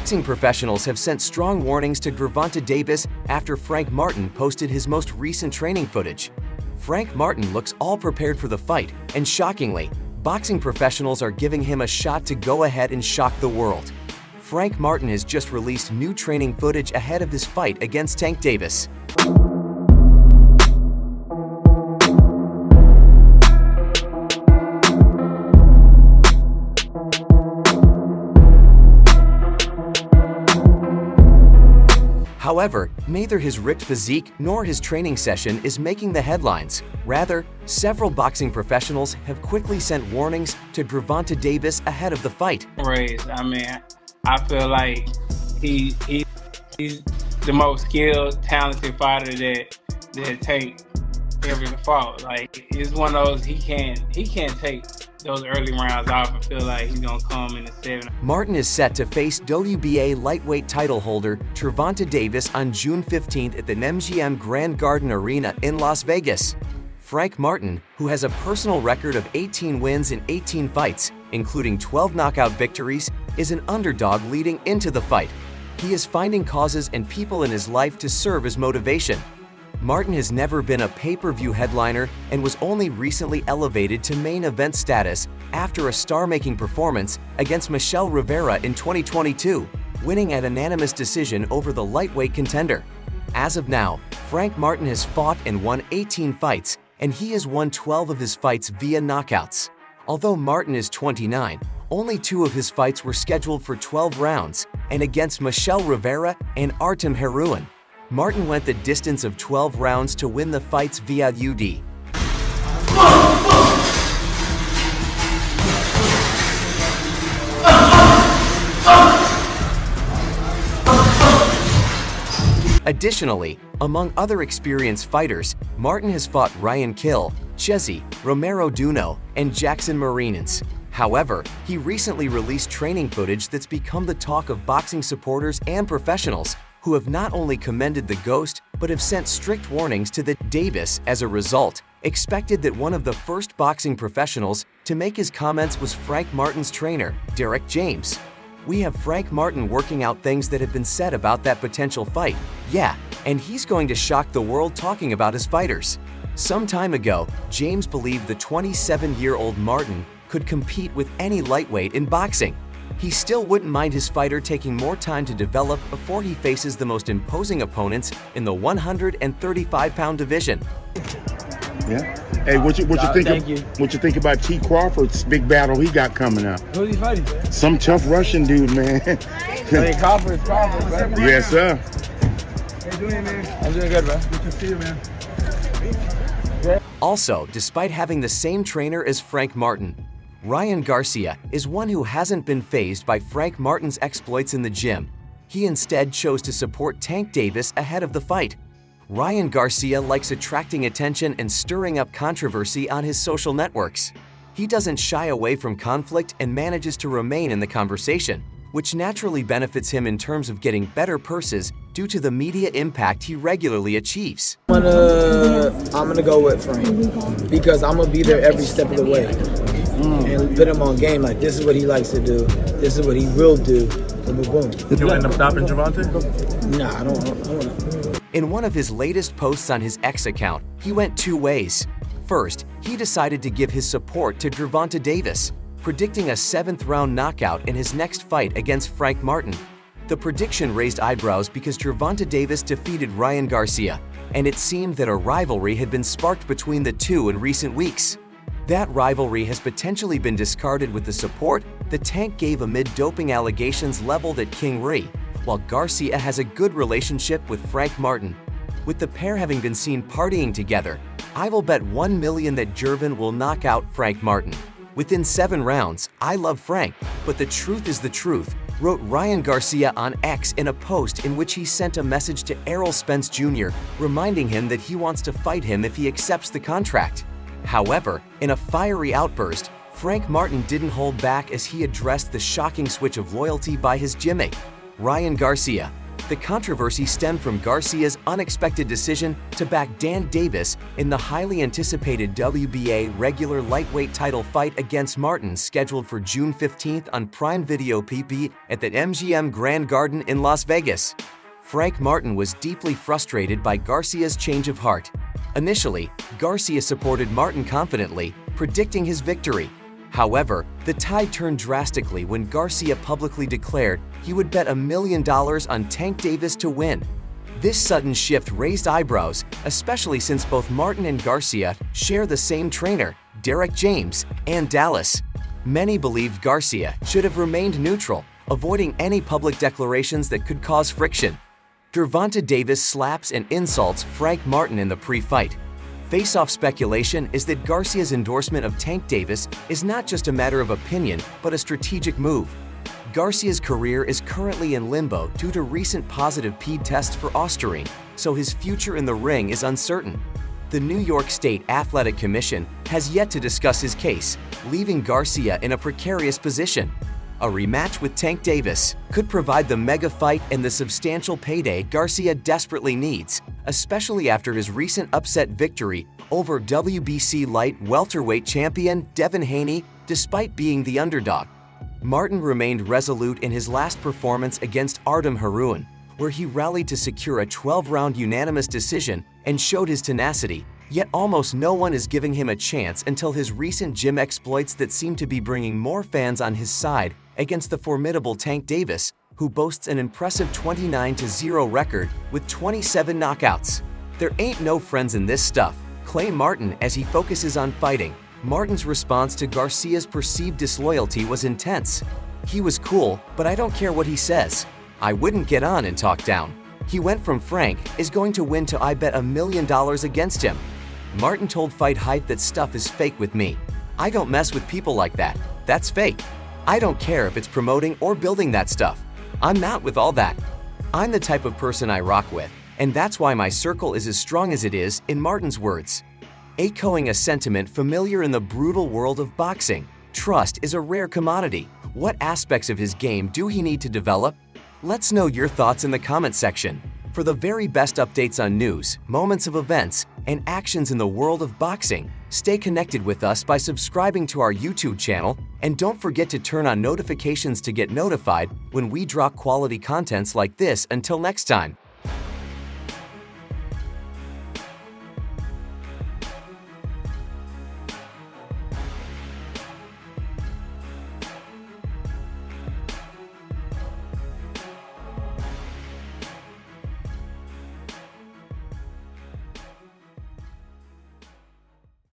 Boxing professionals have sent strong warnings to Gervonta Davis after Frank Martin posted his most recent training footage. Frank Martin looks all prepared for the fight, and shockingly, boxing professionals are giving him a shot to go ahead and shock the world. Frank Martin has just released new training footage ahead of his fight against Tank Davis. However, neither his ripped physique nor his training session is making the headlines. Rather, several boxing professionals have quickly sent warnings to Gervonta Davis ahead of the fight. I mean, I feel like he's the most skilled, talented fighter that Tank ever fought. Like, it's one of those he can't take those early rounds off and feel like he's gonna come in the 7th. Martin is set to face WBA lightweight title holder Gervonta Davis on June 15th at the MGM Grand Garden Arena in Las Vegas. Frank Martin, who has a personal record of 18 wins in 18 fights, including 12 knockout victories, is an underdog leading into the fight. He is finding causes and people in his life to serve as motivation. Martin has never been a pay-per-view headliner and was only recently elevated to main event status after a star-making performance against Michel Rivera in 2022, winning at unanimous decision over the lightweight contender. As of now, Frank Martin has fought and won 18 fights, and he has won 12 of his fights via knockouts. Although Martin is 29, only 2 of his fights were scheduled for 12 rounds, and against Michel Rivera and Artem Harouin. Martin went the distance of 12 rounds to win the fights via UD. Additionally, among other experienced fighters, Martin has fought Ryan Kill, Chezzy, Romero Duno, and Jackson Marinans. However, he recently released training footage that's become the talk of boxing supporters and professionals, who have not only commended the Ghost, but have sent strict warnings to the Davis. As a result, expected that one of the first boxing professionals to make his comments was Frank Martin's trainer, Derek James. "We have Frank Martin working out things that have been said about that potential fight. Yeah, and he's going to shock the world talking about his fighters." Some time ago, James believed the 27-year-old Martin could compete with any lightweight in boxing. He still wouldn't mind his fighter taking more time to develop before he faces the most imposing opponents in the 135-pound division. Yeah. Hey, what you think about T. Crawford's big battle he got coming up? Who's he fighting? Some tough Russian dude, man. Hey, Crawford, bro. Yes, sir. How you doing, man? I'm doing good, bro. Good to see you, man. Also, despite having the same trainer as Frank Martin, Ryan Garcia is one who hasn't been fazed by Frank Martin's exploits in the gym. He instead chose to support Tank Davis ahead of the fight. Ryan Garcia likes attracting attention and stirring up controversy on his social networks. He doesn't shy away from conflict and manages to remain in the conversation, which naturally benefits him in terms of getting better purses due to the media impact he regularly achieves. I'm gonna go with Frank because I'm gonna be there every step of the way. And put him on game, like, this is what he likes to do, this is what he will do, boom, boom, boom. You end up stopping Gervonta? Nah, I don't wanna. In one of his latest posts on his X account, he went 2 ways. First, he decided to give his support to Gervonta Davis, predicting a 7th-round knockout in his next fight against Frank Martin. The prediction raised eyebrows because Gervonta Davis defeated Ryan Garcia, and it seemed that a rivalry had been sparked between the two in recent weeks. That rivalry has potentially been discarded with the support the Tank gave amid doping allegations leveled at King Ree, while Garcia has a good relationship with Frank Martin. With the pair having been seen partying together, I will bet $1 million that Gervon will knock out Frank Martin. Within 7 rounds, I love Frank, but the truth is the truth, wrote Ryan Garcia on X in a post in which he sent a message to Errol Spence Jr., reminding him that he wants to fight him if he accepts the contract. However, in a fiery outburst, Frank Martin didn't hold back as he addressed the shocking switch of loyalty by his gymmate. Ryan Garcia, The controversy stemmed from Garcia's unexpected decision to back Dan Davis in the highly anticipated WBA regular lightweight title fight against Martin, scheduled for June 15th on Prime Video PP at the MGM Grand Garden in Las Vegas. Frank Martin was deeply frustrated by Garcia's change of heart. Initially, Garcia supported Martin confidently, predicting his victory. However, the tide turned drastically when Garcia publicly declared he would bet $1 million on Tank Davis to win. This sudden shift raised eyebrows, especially since both Martin and Garcia share the same trainer, Derek James, and Dallas. Many believed Garcia should have remained neutral, avoiding any public declarations that could cause friction. Gervonta Davis slaps and insults Frank Martin in the pre-fight. Face-off speculation is that Garcia's endorsement of Tank Davis is not just a matter of opinion, but a strategic move. Garcia's career is currently in limbo due to recent positive PED tests for ostarine, so his future in the ring is uncertain. The New York State Athletic Commission has yet to discuss his case, leaving Garcia in a precarious position. A rematch with Tank Davis could provide the mega fight and the substantial payday Garcia desperately needs, especially after his recent upset victory over WBC light welterweight champion Devin Haney, despite being the underdog. Martin remained resolute in his last performance against Artem Haroun, where he rallied to secure a 12-round unanimous decision and showed his tenacity, yet almost no one is giving him a chance until his recent gym exploits that seem to be bringing more fans on his side against the formidable Tank Davis, who boasts an impressive 29-0 record with 27 knockouts. There ain't no friends in this stuff, claimed Martin as he focuses on fighting. Martin's response to Garcia's perceived disloyalty was intense. He was cool, but I don't care what he says. I wouldn't get on and talk down. He went from Frank is going to win to I bet $1 million against him. Martin told Fight Hype that stuff is fake with me. I don't mess with people like that. That's fake. I don't care if it's promoting or building that stuff. I'm not with all that. I'm the type of person I rock with, and that's why my circle is as strong as it is, in Martin's words. Echoing a sentiment familiar in the brutal world of boxing, trust is a rare commodity. What aspects of his game do he need to develop? Let's know your thoughts in the comment section. For the very best updates on news, moments of events, and actions in the world of boxing, stay connected with us by subscribing to our YouTube channel, and don't forget to turn on notifications to get notified when we drop quality contents like this. Until next time.